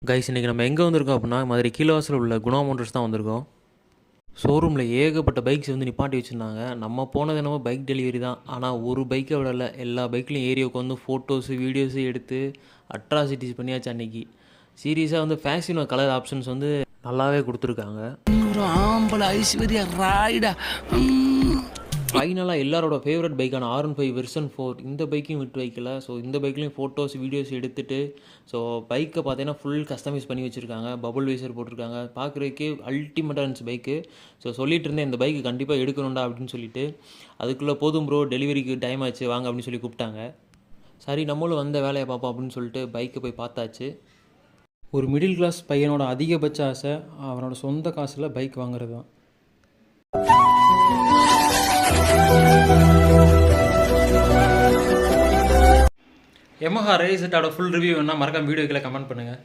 Guys இன்றைக்கி நம்ம எங்கே வந்திருக்கோம் அப்படின்னா மதுரை கீழவாசல் உள்ள குணா மோட்டர்ஸ் தான் வந்திருக்கோம். ஷோரூமில் ஏகப்பட்ட பைக்ஸ் வந்து நிப்பாட்டி வச்சுருந்தாங்க. நம்ம போனது என்னமோ பைக் டெலிவரி தான். ஆனால் ஒரு பைக்கை விடலை, எல்லா பைக்லையும் ஏரியா உட்காந்து ஃபோட்டோஸு வீடியோஸு எடுத்து அட்ராசிட்டிஸ் பண்ணியாச்சு. அன்றைக்கி சீரியஸாக வந்து ஃபேஷன் கலர் ஆப்ஷன்ஸ் வந்து நல்லாவே கொடுத்துருக்காங்க. ஒரு ஆம்பளை ஐஸ்வர்யா ராய்டா. ஃபைனலாக எல்லாரோட ஃபேவரட் பைக்கான R15 வெர்ஷன் 4 இந்த பைக்கையும் விட்டு வைக்கல. ஸோ இந்த பைக்லேயும் ஃபோட்டோஸ் வீடியோஸ் எடுத்துகிட்டு ஸோ பைக்கை பார்த்தீங்கன்னா ஃபுல் கஸ்டமைஸ் பண்ணி வச்சுருக்காங்க. பபுள் வைசர் போட்டிருக்காங்க. பார்க்குறதுக்கே அல்டிமேட்டாக இருந்துச்சு பைக்கு. ஸோ சொல்லிட்டு இருந்தேன் இந்த பைக்கு கண்டிப்பாக எடுக்கணும்டா அப்படின்னு சொல்லிட்டு. அதுக்குள்ளே போதும் ப்ரோ, டெலிவரிக்கு டைம் ஆச்சு வாங்க அப்படின்னு சொல்லி கூப்பிட்டாங்க. சரி நம்மளும் வந்த வேலையை பார்ப்போம் அப்படின்னு சொல்லிட்டு பைக்கை போய் பார்த்தாச்சு. ஒரு மிடில் கிளாஸ் பையனோட அதிகபட்ச ஆசை அவனோட சொந்த காசில் பைக் வாங்குறது தான். Yamaha Race Zedோட ஃபுல் ரிவ்யூ வேணால் மறக்காம வீடியோக்கில் கமெண்ட் பண்ணுங்கள்.